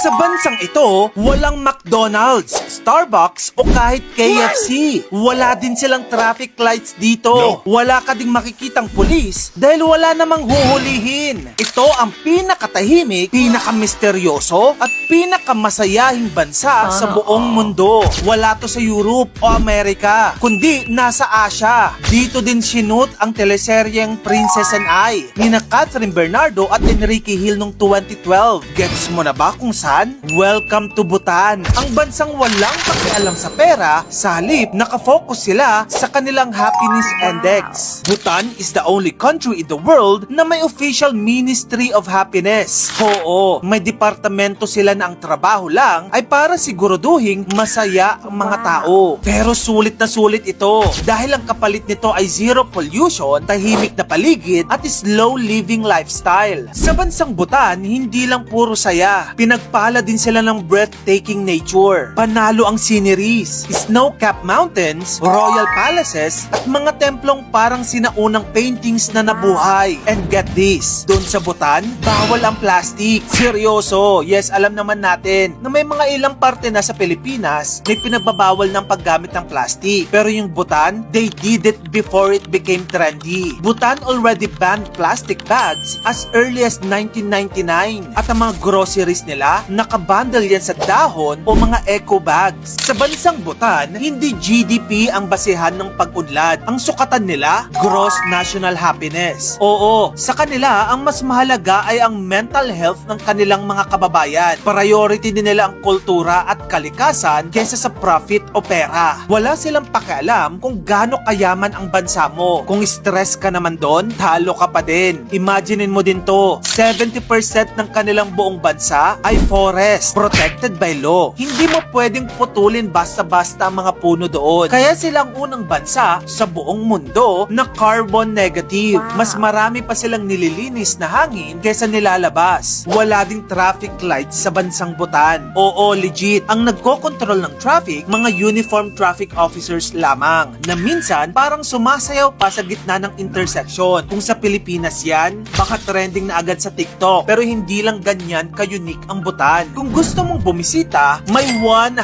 Sa bansang ito, walang McDonald's, Starbucks o kahit KFC. Wala din silang traffic lights dito. Wala ka ding makikitang pulis dahil wala namang huhulihin. Ito ang pinakatahimik, pinakamisteryoso at pinakamasayahing bansa sa buong mundo. Wala to sa Europe o Amerika, kundi nasa Asia. Dito din sinut ang teleseryeng Princess and I ni Catherine Bernardo at Enrique Hill noong 2012. Gets mo na ba kung saan? Welcome to Bhutan. Ang bansang walang pakialam sa pera, sa halip nakafocus sila sa kanilang happiness index. Bhutan is the only country in the world na may official Ministry of Happiness. Oo, may departamento sila na ang trabaho lang ay para siguraduhing masaya ang mga tao. Pero sulit na sulit ito dahil ang kapalit nito ay zero pollution, tahimik na paligid at slow living lifestyle. Sa bansang Bhutan, hindi lang puro saya. Pinagpala din sila ng breathtaking nature. Panalo ang sceneries, snow-capped mountains, royal palaces, at mga templong parang sinaunang paintings na nabuhay. And get this, doon sa Bhutan, bawal ang plastic. Seryoso, yes, alam naman natin na may mga ilang parte na sa Pilipinas may pinagbabawal ng paggamit ng plastic. Pero yung Bhutan, they did it before it became trendy. Bhutan already banned plastic bags as early as 1999. At ang mga groceries nila, nakabundle yan sa dahon o mga eco bags. Sa bansang Bhutan, hindi GDP ang basehan ng pag-unlad. Ang sukatan nila, gross national happiness. Oo, sa kanila, ang mas mahalaga ay ang mental health ng kanilang mga kababayan. Priority din nila ang kultura at kalikasan kaysa sa profit o pera. Wala silang pakialam kung gaano kayaman ang bansa mo. Kung stress ka naman doon, talo ka pa din. Imaginein mo din to, 70% ng kanilang buong bansa ay forest, protected by law. Hindi mo pwedeng putulin basta-basta ang mga puno doon. Kaya silang unang bansa sa buong mundo na carbon negative. Mas marami pa silang nililinis na hangin kaysa nilalabas. Wala ding traffic lights sa bansang Bhutan. Oo, legit. Ang nagkokontrol ng traffic, mga uniform traffic officers lamang, na minsan parang sumasayaw pa sa gitna ng intersection. Kung sa Pilipinas yan, baka trending na agad sa TikTok. Pero hindi lang ganyan ka-unique ang Bhutan. Kung gusto mong bumisita, may $100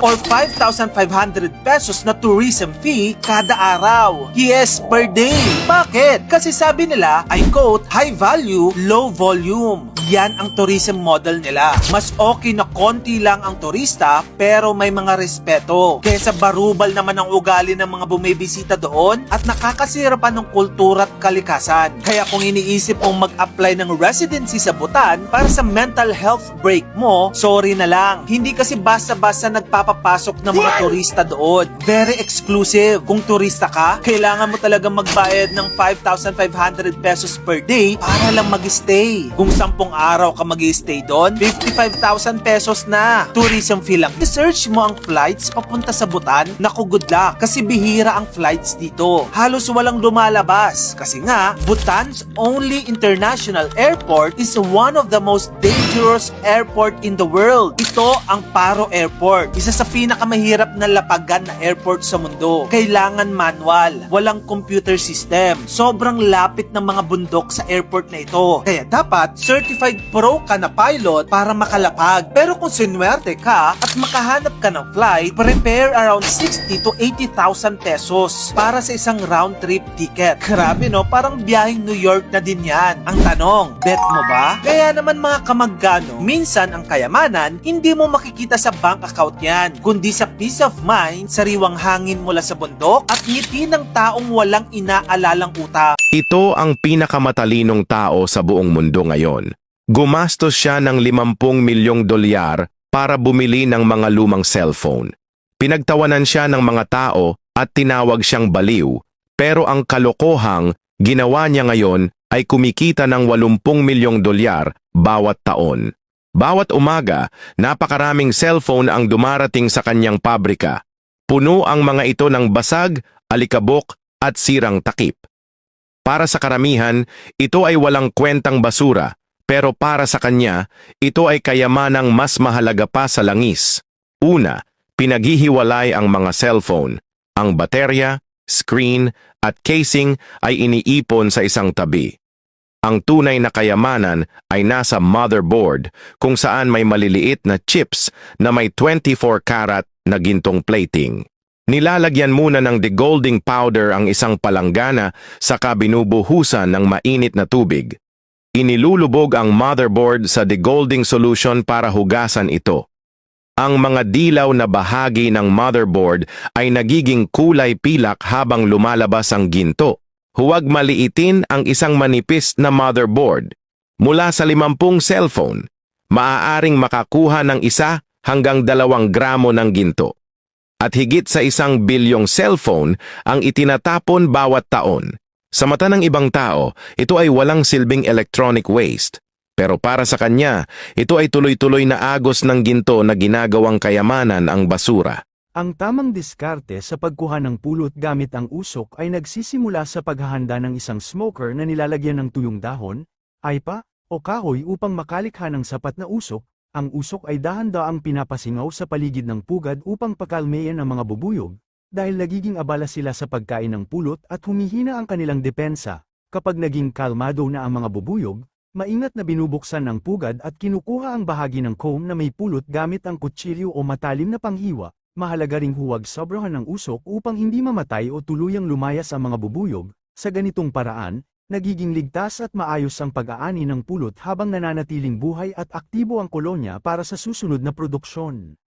or 5,500 pesos na tourism fee kada araw. Yes, per day. Bakit? Kasi sabi nila, I quote, high value, low volume. Yan ang tourism model nila. Mas okay na konti lang ang turista pero may mga respeto. Kesa barubal naman ang ugali ng mga bumibisita doon at nakakasira pa ng kultura at kalikasan. Kaya kung iniisip mong mag-apply ng residency sa Bhutan para sa mental health break mo, sorry na lang. Hindi kasi basta-basta nagpapapasok ng mga turista doon. Very exclusive. Kung turista ka, kailangan mo talaga magbayad ng 5,500 pesos per day para lang mag-stay. Kung 10 araw ka mag-stay doon, 55,000 pesos na. Tourism fee lang. I-search mo ang flights papunta sa Bhutan. Naku, good luck. Kasi bihira ang flights dito. Halos walang lumalabas. Kasi nga, Bhutan's only international airport is one of the most dangerous airport in the world. Ito ang Paro Airport. Isa sa pinakamahirap na lapagan na airport sa mundo. Kailangan manual. Walang computer system. Sobrang lapit ng mga bundok sa airport na ito. Kaya dapat certified pro ka na pilot para makalapag. Pero kung sinuwerte ka at makahanap ka ng flight, prepare around 60 to 80,000 pesos para sa isang round trip ticket. Grabe no, parang biyaheng New York na din yan. Ang tanong, bet mo ba? Kaya naman mga kamag-gano, minsan ang kayamanan, hindi mo makikita sa bank account yan, kundi sa peace of mind, sariwang hangin mula sa bundok at ngiti ng taong walang inaalalang utang. Ito ang pinakamatalinong tao sa buong mundo ngayon. Gumastos siya ng $50 milyong para bumili ng mga lumang cellphone. Pinagtawanan siya ng mga tao at tinawag siyang baliw. Pero ang kalokohang ginawa niya ngayon ay kumikita ng $80 milyong bawat taon. Bawat umaga, napakaraming cellphone ang dumarating sa kanyang pabrika. Puno ang mga ito ng basag, alikabok at sirang takip. Para sa karamihan, ito ay walang kwentang basura. Pero para sa kanya, ito ay kayamanang mas mahalaga pa sa langis. Una, pinaghihiwalay ang mga cellphone. Ang baterya, screen, at casing ay iniipon sa isang tabi. Ang tunay na kayamanan ay nasa motherboard kung saan may maliliit na chips na may 24 karat na gintong plating. Nilalagyan muna ng degolding powder ang isang palanggana saka binubuhusan ng mainit na tubig. Inilulubog ang motherboard sa degolding solution para hugasan ito. Ang mga dilaw na bahagi ng motherboard ay nagiging kulay pilak habang lumalabas ang ginto. Huwag maliitin ang isang manipis na motherboard. Mula sa 50 cellphone, maaaring makakuha ng 1 hanggang 2 gramo ng ginto. At higit sa 1 bilyong cellphone ang itinatapon bawat taon. Sa mata ng ibang tao, ito ay walang silbing electronic waste. Pero para sa kanya, ito ay tuloy-tuloy na agos ng ginto na ginagawang kayamanan ang basura. Ang tamang diskarte sa pagkuha ng pulot gamit ang usok ay nagsisimula sa paghahanda ng isang smoker na nilalagyan ng tuyong dahon, aypa, o kahoy upang makalikha ng sapat na usok. Ang usok ay dahan-daang pinapasingaw sa paligid ng pugad upang pakalmeyan ang mga bubuyog, dahil nagiging abala sila sa pagkain ng pulot at humihina ang kanilang depensa. Kapag naging kalmado na ang mga bubuyog, maingat na binubuksan ng pugad at kinukuha ang bahagi ng comb na may pulot gamit ang kutsilyo o matalim na panghiwa. Mahalaga ring huwag sobrahan ng usok upang hindi mamatay o tuluyang lumayas ang mga bubuyog. Sa ganitong paraan, nagiging ligtas at maayos ang pag-aani ng pulot habang nananatiling buhay at aktibo ang kolonya para sa susunod na produksyon.